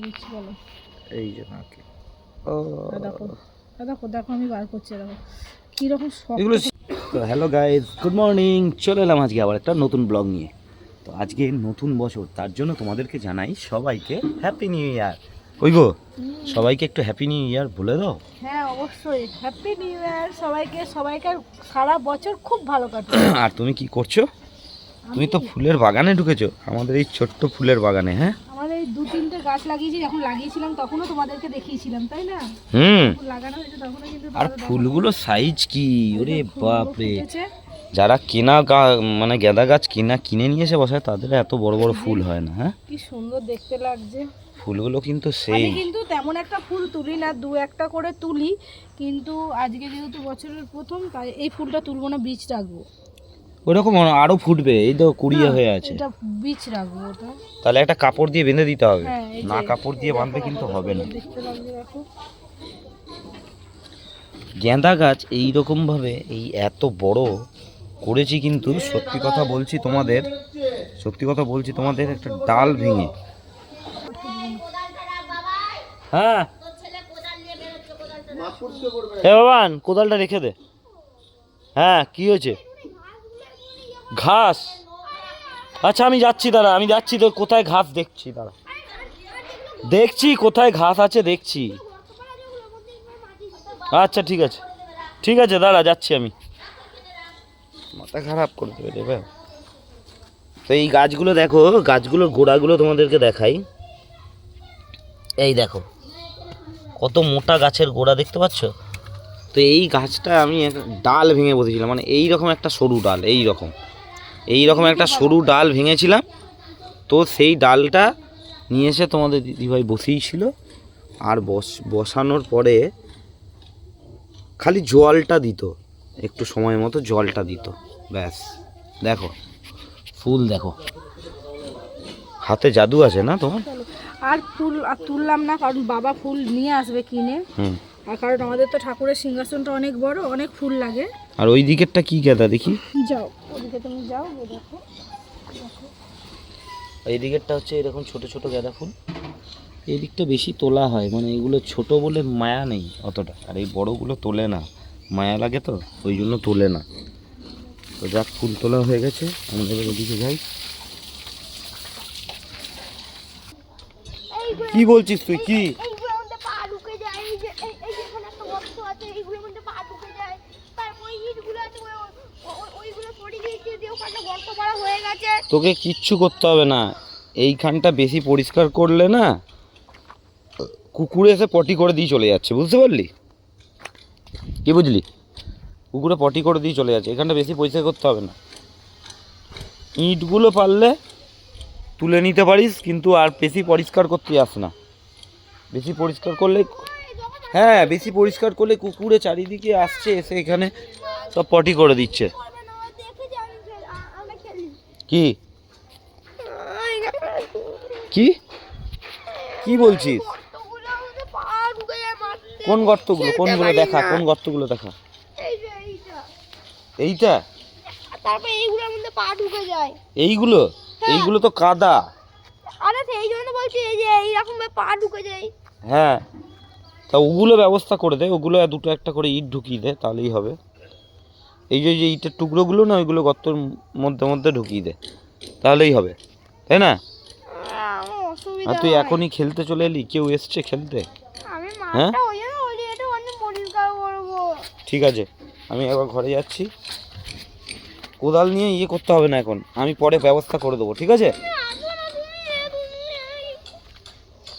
দিচ্ছি বলো। এই যে নাকি ও দেখো দেখো দেখো আমি বার করছি, দেখো কীরকম এগুলো। তো হ্যালো গাইজ, গুড মর্নিং। চলে এলাম আজকে আবার একটা নতুন ব্লগ নিয়ে। তো আজকে নতুন বছর, তার জন্য তোমাদেরকে জানাই সবাইকে হ্যাপি নিউ ইয়ার। ওই গো, সবাইকে একটু হ্যাপি নিউ ইয়ার বলে দাও। হ্যাঁ অবশ্যই হ্যাপি নিউ ইয়ার সবাইকে, সবাইকার সারা বছর খুব ভালো কাটে। আর তুমি কি করছো? তুমি তো ফুলের বাগানে ঢুকেছো, আমাদের এই ছোট্ট ফুলের বাগানে। হ্যাঁ, আমাদের এই 2-3টে গাছ লাগিয়েছি, যখন লাগিয়েছিলাম তখনও তোমাদেরকে দেখিয়েছিলাম, তাই না? লাগানো হয়েছে তখনও কিন্তু। আর ফুলগুলো সাইজ কি, ওরে বাপ রে! ফুটেছে। যারা কেনা মানে গাঁদা গাছ কিনে নিয়ে এসে বসায়, তাদের এত বড় বড় ফুল হয় না। হ্যাঁ, কি সুন্দর দেখতে লাগছে ফুলগুলো কিন্তু সেই। আমি কিন্তু তেমন একটা ফুল তুলি না, 2-1টা করে তুলি, কিন্তু আজকে যেহেতু বছরের প্রথম, তাই এই ফুলটা তুলবো না, বীজ রাখবো। ওরকম আরো ফুটবে, এই তো কুড়িয়ে হয়ে আছে। এটা বীজ রাখবো ওটা। তাহলে একটা কাপড় দিয়ে বেঁধে দিতে হবে, হ্যাঁ, না কাপড় দিয়ে বাঁধলে কিন্তু হবে না। দেখতে লাগছে দেখো। গেঁদা গাছ এইরকম ভাবে এই এত বড় করেছি, কিন্তু সত্যি কথা বলছি তোমাদের একটা ডাল ভেঙে। হ্যাঁ হে বাবান, কোদালটা রেখে দে। হ্যাঁ, কি হয়েছে? ঘাস? আচ্ছা আমি যাচ্ছি, দাঁড়া, আমি যাচ্ছি তো। কোথায় ঘাস দেখছি, দাঁড়া, দেখছি কোথায় ঘাস আছে দেখছি। আচ্ছা ঠিক আছে, ঠিক আছে, দাঁড়া, যাচ্ছি আমি। মাথা খারাপ করে দেবে দেবে। তো এই গাছগুলো দেখো, গাছগুলোর গোড়াগুলো তোমাদেরকে দেখাই। এই দেখো কত মোটা গাছের গোড়া, দেখতে পাচ্ছ? তো এই গাছটা আমি ডাল ভেঙে বসেছিলাম, মানে এইরকম একটা সরু ডাল, এইরকম একটা সরু ডাল ভেঙেছিলাম। তো সেই ডালটা নিয়ে এসে তোমাদের দিদিভাই বসিয়েছিল, আর বসানোর পরে খালি জলটা দিত, একটু সময় মতো জলটা দিত, ব্যাস। দেখো ফুল, দেখো হাতে জাদু আছে না তোমার? আর ফুল আর তুললাম না, কারণ বাবা ফুল নিয়ে আসবে কিনে। আর কারণ আমাদের তো ঠাকুরের সিংহাসনটা অনেক বড়, অনেক ফুল লাগে। আর ওই দিকেরটা কি গাঁদা দেখি? যাও ওদিকে, তুমি যাও, দেখো। এই দিকেরটা হচ্ছে এরকম ছোট ছোট গাঁদা ফুল। এই দিকটা বেশি তোলা হয়, মানে এগুলো ছোট বলে মায়া নেই অতটা, আর এই বড়গুলো তোলে না, মায়া লাগে তো, ওই জন্য তোলে না। তো যাক, ফুল তোলা হয়ে গেছে, আমাদের ওদিকে যাই। কি বলছিস তুই? কি তোকে কিচ্ছু করতে হবে না, এইখানটা বেশি পরিষ্কার করলে না কুকুরে এসে পটি করে দিয়ে চলে যাচ্ছে, বুঝতে পারলি? কি বুঝলি? কুকুরে পটি করে দিয়ে চলে যাচ্ছে, এখানটা বেশি পরিষ্কার করতে হবে না। ইঁটগুলো পারলে তুলে নিতে পারিস, কিন্তু আর বেশি পরিষ্কার করতে যাস না। বেশি পরিষ্কার করলে, হ্যাঁ বেশি পরিষ্কার করলে কুকুরে চারিদিকে আসছে, এসে এখানে সব পটি করে দিচ্ছে। কি কি কি বলছিস? কোন গর্তগুলো? কোনগুলো দেখা, কোন গর্তগুলো দেখা? এইটা? তারপর এইগুলোর মধ্যে পা ঢুকে যায়। এইগুলো? এইগুলো তো কাদা। আরে সেই জন্য বলছি, এই যে এইরকম পা ঢুকে যায়। হ্যাঁ, তা ওগুলো ব্যবস্থা করে দে, ওগুলো দুটো একটা করে ইট ঢুকিয়ে দে, তাহলেই হবে। এই যে ইটের টুকরোগুলো না, ওইগুলো গর্তের মধ্যে মধ্যে ঢুকিয়ে দে, তাহলেই হবে, তাই না? আর তুই এখনই খেলতে চলে এলি? কেউ এসছে খেলতে? হ্যাঁ ঠিক আছে, আমি একবার ঘরে যাচ্ছি। কোদাল নিয়ে ইয়ে করতে হবে না এখন, আমি পরে ব্যবস্থা করে দেবো, ঠিক আছে?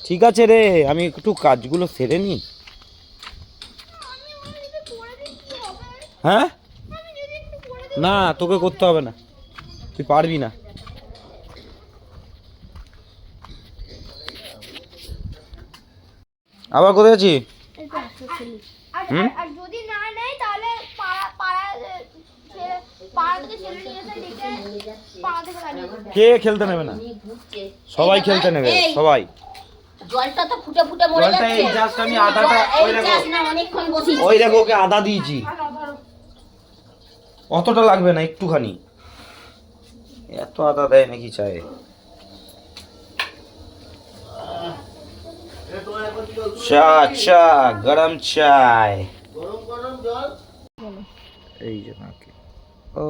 ঠিক আছে রে, আমি একটু কাজগুলো সেরে নিই। হ্যাঁ, না তোকে করতে হবে না, তুই পারবি না। আবার কোথায় আছি? যদি না নেয় তাহলে কে খেলতে নেবে না? সবাই খেলতে নেবে, সবাই। জলটা তো ফুটে ফুটে মরে যাচ্ছে। এই জাস্ট আমি আদাটা, ওই দেখো ওকে আদা দিয়েছি, অতটা লাগবে না, একটুখানি। এত আদা দেয় নাকি চায়ে? চা চা গরম চায় বলো এই যে নাকে ও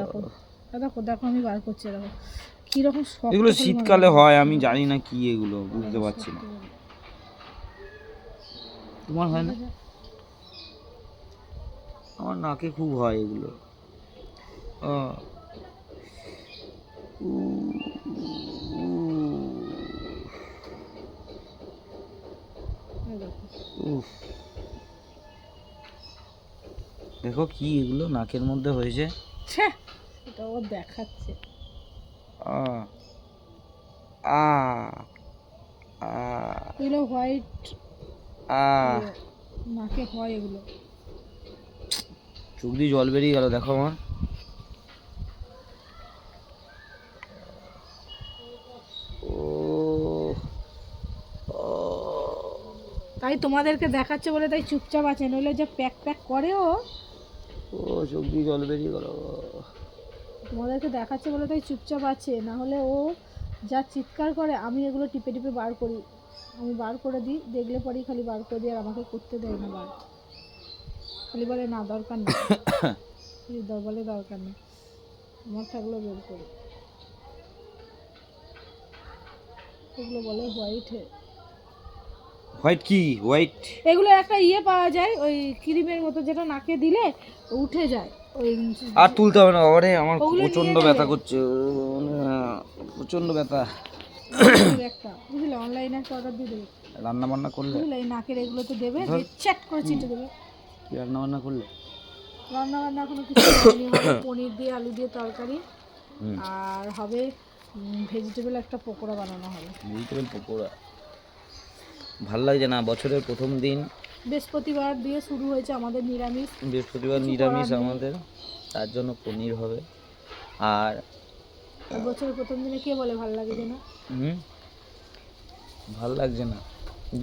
দেখো দেখো দেখো আমি বার করছি দেখো কিরকম শক্ত এগুলো করে শীতকালে হয় আমি জানি না কি এগুলো বুঝতে পারছি না তোমার হয় না আমার নাকে খুব হয় এগুলো উ, উ, এই দেখো। উফ। দেখো কি এগুলো নাকের মধ্যে হয়েছে ছ্যা, এটা ও দেখাচ্ছে আ আ আ এগুলো হোয়াইট আ নাকে হয় এগুলো চোখ দিয়ে জল বেরিয়ে গেল দেখো আমার ও ও তাই তোমাদেরকে দেখাচ্ছে বলে তাই চুপচাপ আছে নইলে যে প্যাক প্যাক করে ও ও চোখ দিয়ে জল বেরিয়ে গেল তোমাদেরকে দেখাচ্ছে বলে তাই চুপচাপ আছে না হলে ও যা চিৎকার করে আমি এগুলো টিপে টিপে বার করি আমি বার করে দিই দেখলে পরেই খালি বার করে দিই আর আমাকে করতে দেয় না বার খালি বলে না দরকার নেই বলে দরকার নেই আমার থাকলেও বের করি এগুলো বলে হোয়াইট হোয়াইট কি হোয়াইট এগুলো একটা ইয়ে পাওয়া যায় ওই ক্রিমের মতো যেটা নাকে দিলে উঠে যায় ওই আর তুলতে হবে না বাবারে আমার ওগুলো নিয়ে প্রচন্ড নেবে। ব্যথা করছে প্রচন্ড ব্যথা একটা বুঝলে অনলাইনে একটা অর্ডার দিয়ে দেবে রান্না বান্না করলে বুঝলে এই নাকের এগুলোতে দেবে দিয়ে চ্যাট করে চিটে দেবে কি রান্না বান্না করলে রান্না বান্না এখনো কিছু হয়নি, হবে পনির দিয়ে আলু দিয়ে তরকারি হুম। আর হবে ভেজিটেবল একটা পকোড়া বানানো হবে ভেজিটেবল পকোড়া ভাল লাগছে না বছরের প্রথম দিন বৃহস্পতিবার দিয়ে শুরু হয়েছে আমাদের নিরামিষ বৃহস্পতিবার কিছু নিরামিষ করার নেই। আমাদের তার জন্য পনির হবে আর আর বছরের প্রথম দিনে কে বলে ভালো লাগে যে না ভাল লাগছে না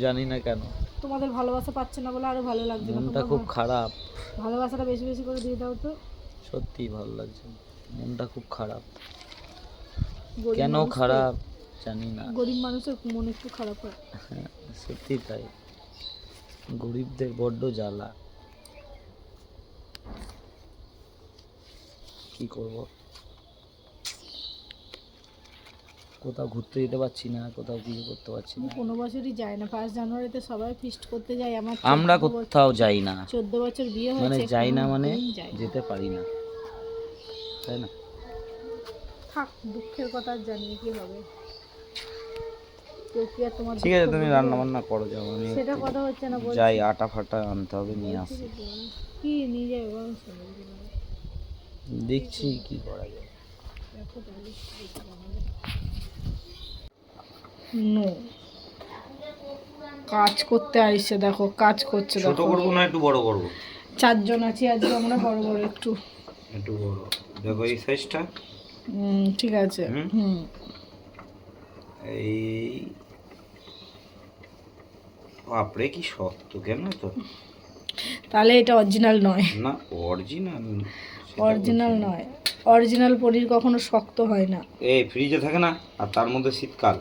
জানি না কেন তোমাদের ভালোবাসা পাচ্ছে না বলে আরো ভালো লাগছে না মনটা তোমরা খুব খারাপ ভালোবাসাটা বেশি বেশি করে দিয়ে দাও তো সত্যি ভালো লাগছে না। মনটা খুব খারাপ গরিব কেন মানুষ তো। খারাপ জানি না গরিব মানুষের মন একটু খারাপ হয় হ্যাঁ সত্যি তাই গরিবদের বড্ড জ্বালা কি করব কোথাও ঘুরতে যেতে পারছি না কোথাও কিছু করতে পারছি আমি না কোনো বছরই যাই না 1 জানুয়ারিতে সবাই ফিস্ট করতে যাই আমার আমরা কোথাও যাই না 14 বছর বিয়ে মানে হয়েছে যাই না মানে কোনোদিন যাই না। যেতে পারি না তাই না থাক দুঃখের কথা আর জানিয়ে কি হবে কেউ কি আর তোমার ঠিক আছে দুঃখ তুমি বুঝবে? রান্না বান্না করো যাও আমি সেটা কথা হচ্ছে না বলছি যাই আটা ফাটা আনতে হবে নিয়ে আসি কি নিয়ে যাবে বলো শুনে দেখছি কি করা যায় নো কাজ করতে আইসে দেখো কাজ করছে ছোট দেখো করবো না একটু বড় করবো 4 জন আছি আজকে আমরা বড় বড় একটু একটু বড় দেখো এই সাইজটা ঠিক আছে হুম। হুম এই বাপরে কি শক্ত কেন তো তাহলে এটা অরিজিনাল নয় না অরিজিনাল অরিজিনাল নয় অরিজিনাল পনির কখনো শক্ত হয় না এই ফ্রিজে থাকে না আর তার মধ্যে শীতকাল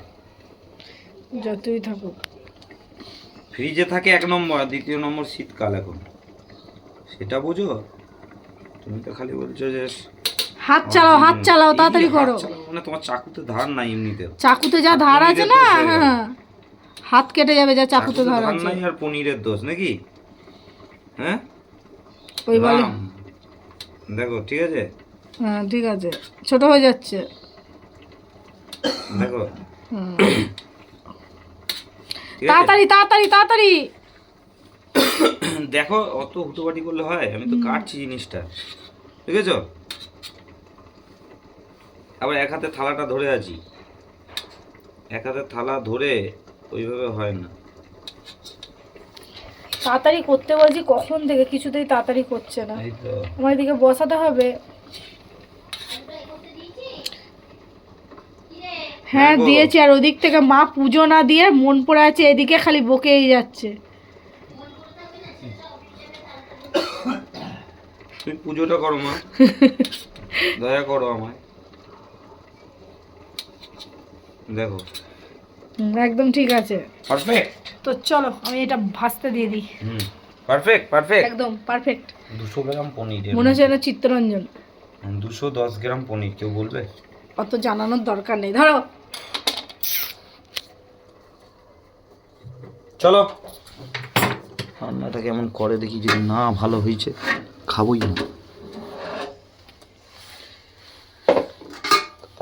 যতই থাকুক ফ্রিজে থাকে 1 নম্বর আর 2 নম্বর শীতকাল এখন সেটা বোঝো তুমি তো খালি বলছো যে হাত চালাও তাড়াতাড়ি করো মানে তোমার চাকুতে ধার নাই এমনিতে চাকুতে যা ধার আছে না হ্যাঁ হাত কেটে যাবে যা চাকুতে ধার আছে নাই আর পনিরের দোষ নাকি হ্যাঁ ওই বলে রাম। দেখো ঠিক আছে হ্যাঁ ঠিক আছে ছোট হয়ে যাচ্ছে দেখো হুম। ঠিক আছে? তাড়াতাড়ি তাড়াতাড়ি তাড়াতাড়ি দেখো অত হুটোপাটি করলে হয় আমি তো কাটছি জিনিসটা ঠিক আছে আবার এক হাতে থালাটা ধরে আছি এক হাতে থালা ধরে ওইভাবে হয় না তাড়াতাড়ি করতে বলছি কখন থেকে কিছুতেই তাড়াতাড়ি করছে না এই তো আমার এদিকে বসাতে হবে হ্যাঁ দেখো। দিয়েছি আর ওদিক থেকে মা পুজো না দিয়ে মন পড়ে আছে এদিকে খালি বকেই যাচ্ছে তুমি পুজোটা করো মা দয়া করো আমায় দেখো একদম ঠিক আছে। পারফেক্ট। তো চলো আমি এটা ভাজতে দিয়ে দিই। Perfect perfect. একদম পারফেক্ট। 200 গ্রাম পনির, মনে হচ্ছে যেন চিত্তরঞ্জন। 210 গ্রাম পনির, কেউ বলবে? অত জানানোর দরকার নেই, ধরো। চলো, রান্নাটা কেমন করে দেখি, যদি না ভালো হয়েছে খাবোই না।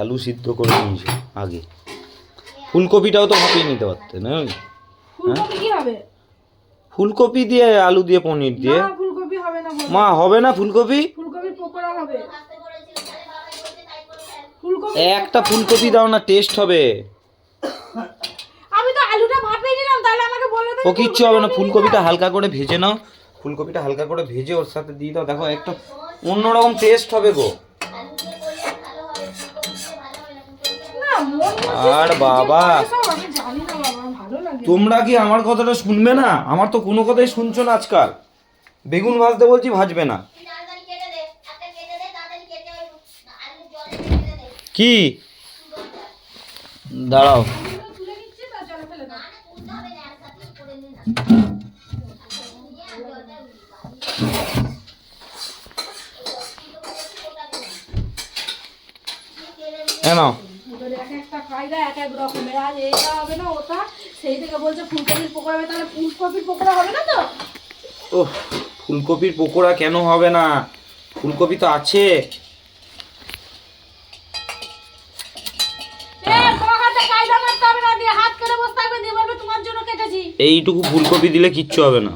আলু সিদ্ধ করে নিয়েছে আগে, ফুলকপিটাও তো ভাপিয়ে নিতে পারতে না? ফুলকপি কি হবে? ফুলকপি দিয়ে আলু দিয়ে পনির দিয়ে? না ফুলকপি হবে না বলো। মা হবে না ফুলকপি? ফুলকপির পকোড়া হবে। ফুলকপি একটা ফুলকপি দাও না, টেস্ট হবে। আমি তো আলুটা ভাপিয়ে নিলাম, তাহলে আমাকে বলে দাও। ও কিচ্ছু হবে না, ফুলকপিটা হালকা করে ভেজে নাও, ফুলকপিটা হালকা করে ভেজে ওর সাথে দিয়ে দাও, দেখো একটা অন্যরকম টেস্ট হবে গো। না মন আর বাবা, আমি জানি না বাবা, ভালো লাগে। তোমরা কি আমার কথাটা শুনবে না? আমার তো কোনো কথাই শুনছো না আজকাল। বেগুন ভাজতে বলছি ভাজবে না। কি দাঁড়াও, তুলে নিচ্ছি না, চলো ফেলে দাও। নাও। এবারে এক একটা কায়দা এক এক রকমের, আজ এইটা হবে না ওটা, সেই থেকে বলছে ফুলকপির পকোড়া হবে, তাহলে ফুলকপির পকোড়া হবে না তো? ও, ফুলকপির পকোড়া কেন হবে না? ফুলকপি তো আছে। কায়দা মারতে হবে না, দিয়ে হাত করে বসে থাকবে, দিয়ে বলবে তোমার জন্য কেটেছি। এইটুকু ফুলকপি দিলে কিচ্ছু হবে না,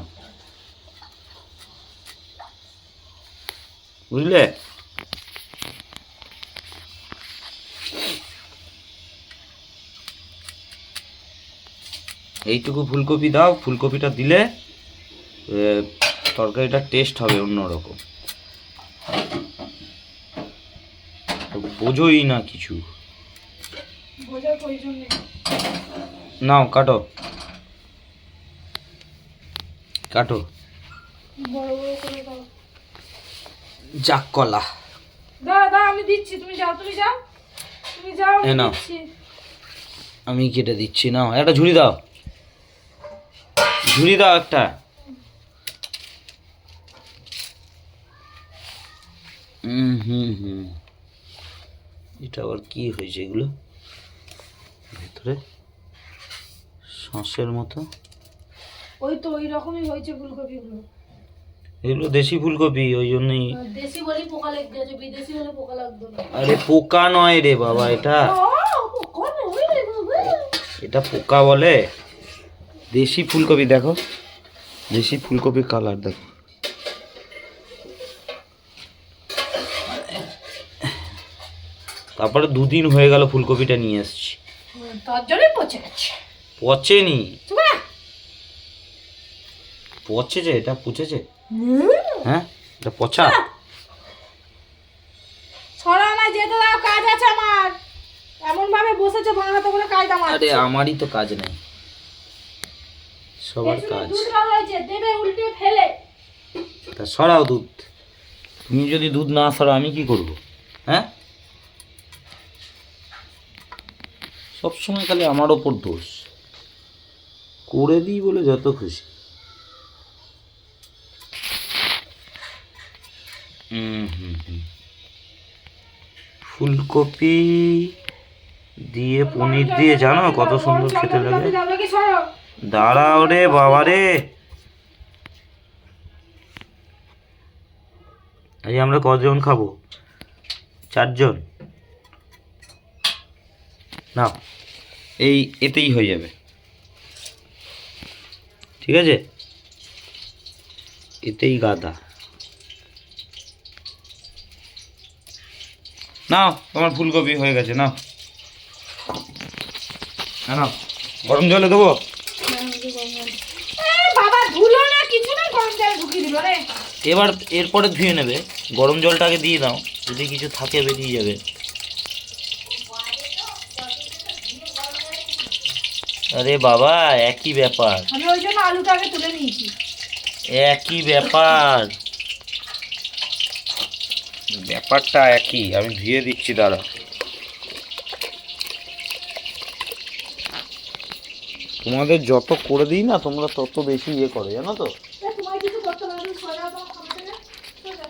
বুঝলে? এইটুকু ফুলকপি দাও, ফুলকপিটা দিলে তরকারিটার টেস্ট হবে অন্যরকম। বোঝোই না কিছু। বোঝার প্রয়োজন নেই। নাও কাটো কাটো, বড় বড় করে দাও। যাক কলা। দাও দাও, আমি দিচ্ছি, তুমি যাও, তুমি যাও, তুমি যাও, আমি এ নাও। দিচ্ছি। আমি কেটে দিচ্ছি, নাও একটা ঝুড়ি দাও, ঝুড়ি দাও একটা। হুম, এটা আবার কি হয়েছে এগুলো ভেতরে, সসের মতো? ওই তো ওই রকমই হয়েছে ফুলকপিগুলো। এগুলো দেশি ফুলকপি, ওই জন্যই। দেশি বলেই পোকা লেগে গেছে, বিদেশি হলে পোকা লাগতো না। আরে পোকা নয় রে বাবা, এটা পোকা নয় রে বাবা। এটা পোকা বলে। দেশি ফুলকপি দেখো, দেশি ফুলকপির কালার দেখো। তারপরে 2 দিন হয়ে গেল ফুলকপিটা নিয়ে এসেছি, তার জন্যই পচে গেছে। পচেনি, চুপ কর। পচেছে, এটা পচেছে? হ্যাঁ, এটা পচা। ছড়া না যেতে দাও, কাজ আছে আমার। এমন ভাবে বসেছে বাঁ হাতে করে কায়দা মারছে। আরে আমারই তো কাজ নাই, সবার পেছনে কাজ। দুধ রাখা হয়েছে, দেবে উল্টে ফেলে। তা সরাও দুধ, তুমি যদি দুধ না সরাও আমি কি করব? হ্যাঁ, সবসময় খালি আমার ওপর দোষ, করে দিই বলে যত খুশি। ফুলকপি দিয়ে পনির দিয়ে জানো কত সুন্দর খেতে লাগে। দাঁড়াও রে বাবা রে, এই আমরা কজন খাবো? 4 জন। না, এই এতেই হয়ে যাবে, ঠিক আছে? এতেই গাদা। নাও, তোমার ফুলকপি হয়ে গেছে, নাও নাও, গরম জলে দেবো? বাবা ধুলো না কিছু না, গরম জলে ঢুকিয়ে দিল রে। এবার এরপরে ধুয়ে নেবে, গরম জলটাকে দিয়ে দাও, যদি কিছু থাকে বেরিয়ে যাবে। আরে বাবা, একই ব্যাপার, আমি ওই জন্য আলুটাকে তুলে নিয়েছি। একই ব্যাপার, ব্যাপারটা একই। আমি ধুয়ে দিচ্ছি, দাঁড়া। তোমাদের যত করে দিই না তোমরা তত বেশি ইয়ে করো জানো তো। তোমার কিছু করতে হবে না, তুমি সরে যাও তোমার সামনে থেকে। সরে যাও।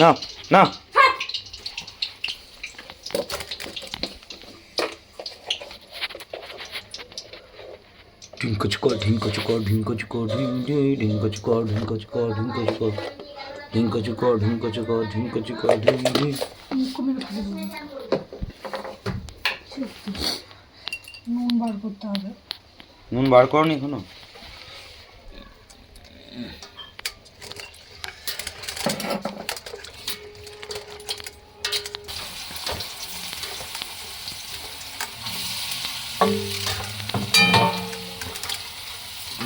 না না ঢিঙ্ক চুকর ঢিঙ্ক চুকর ঢিঙ্ক চুকর ঢিঙ্ক চুকর ঢিঙ্ক চুকর ঢিঙ্ক চুকর ঢিঙ্ক চুকর ঢিঙ্ক চুকর ঢিঙ্ক চুকর ঢিঙ্ক। নুন বার করতে হবে। নুন বার করনি এখনো?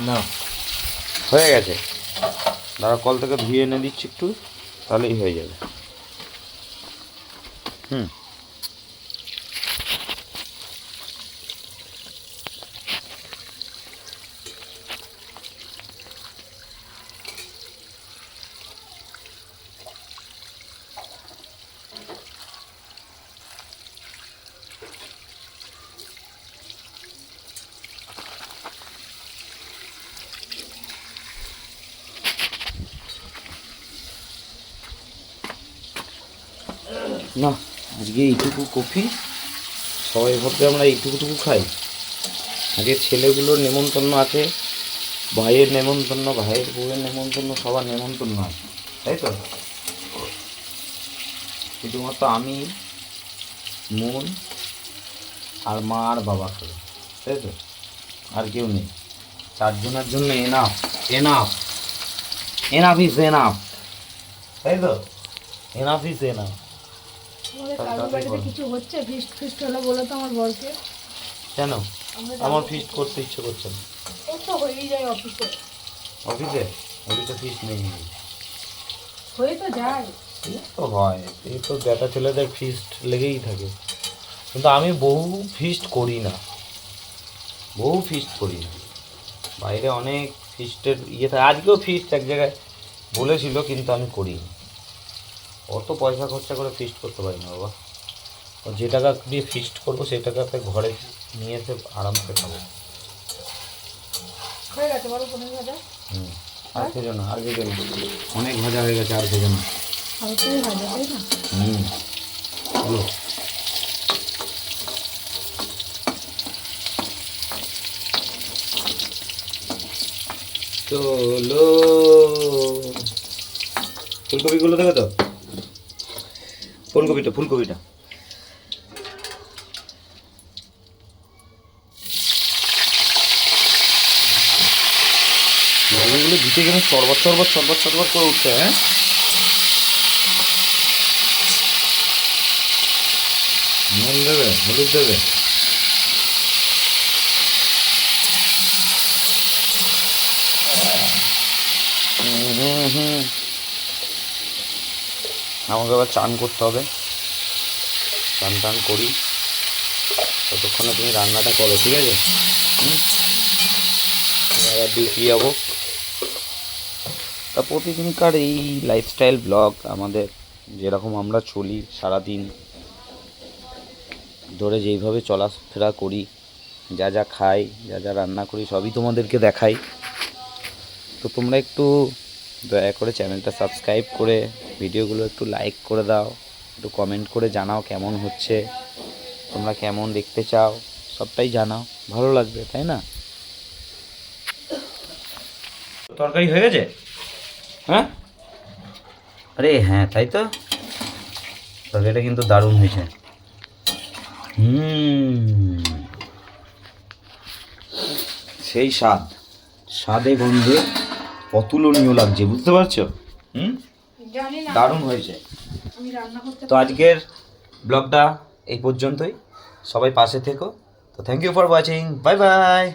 না হয়ে গেছে, দাঁড়া কল থেকে ধুয়ে এনে দিচ্ছি একটু, তাহলেই হয়ে যাবে। না আজকে এইটুকু কফি, সবাই ভাবতে আমরা এইটুকুটুকু খাই। আগে ছেলেগুলোর নেমন্তন্ন আছে, ভাইয়ের নেমন্তন্ন, ভাইয়ের বউয়ের নেমন্তন্ন, সবার নেমন্তন্ন আছে, তাই তো? শুধুমাত্র আমি, মন আর মা আর বাবা খাবে, তাই তো? আর কেউ নেই। 4 জনের জন্য enough, enough, enough is enough, তাই তো? Enough is enough. আমাদের কারোর বাড়িতে কিছু হচ্ছে, ফিস্ট ফিস্ট হলো বলে তো আমার বরকে। কেন আমার ফিস্ট করতে ইচ্ছে করছে না? ও তো হয়েই যায় অফিসে। অফিসে? অফিসে ফিস্ট নেই, হয়ে তো যায়। এই তো হয়, এই তো বেটা ছেলেদের ফিস্ট লেগেই থাকে। কিন্তু আমি বহু ফিস্ট করি না, বহু ফিস্ট করি না। বাইরে অনেক ফিস্টের ইয়ে থাকে, আজকেও ফিস্ট এক জায়গায় বলেছিল কিন্তু আমি করি না। অত পয়সা খরচা করে ফিস্ট করতে পারি না বাবা। ও যে টাকা দিয়ে ফিস্ট করবো সেই টাকাতে ঘরে নিয়ে এসে আরামসে খাবো। হয়ে গেছে বলো 15 হাজার। আর খেজো না, আর খেজো না, অনেক ভাজা হয়ে গেছে, আর খেজো না। হালকাই ভাজা তাই না? চলো চলো, ফুলকপিগুলো দেবে তো? ফুলকপিটা ফুলকপিটা এগুলো দিতে গেলে শরবত শরবত শরবত শরবত করে উঠছে। হ্যাঁ নুন দেবে, হলুদ দেবে, আমাকে আবার চান করতে হবে, চান টান করি, ততক্ষণে তুমি রান্নাটা করো, ঠিক আছে? আবার ডিউটি যাবো। তা প্রতিদিনকার এই লাইফস্টাইল ব্লগ আমাদের, যেরকম আমরা চলি সারাদিন ধরে, যেইভাবে চলাফেরা করি, যা যা খাই, যা যা রান্না করি, সবই তোমাদেরকে দেখাই। তো তোমরা একটু দয়া করে চ্যানেলটা সাবস্ক্রাইব করে ভিডিওগুলো একটু লাইক করে দাও, একটু কমেন্ট করে জানাও কেমন হচ্ছে, তোমরা কেমন দেখতে চাও, সবটাই জানাও, ভালো লাগবে, তাই না? তরকারি হয়ে গেছে? হ্যাঁ, আরে হ্যাঁ তাই তো, তরকারিটা কিন্তু দারুণ হয়েছে। সেই স্বাদ, স্বাদে গন্ধে অতুলনীয় লাগছে, বুঝতে পারছো? জানি না, দারুণ হয়েছে। আমি রান্না করতে। তো আজকের ব্লগটা এই পর্যন্তই, সবাই পাশে থেকো। তো thank you for watching, bye by.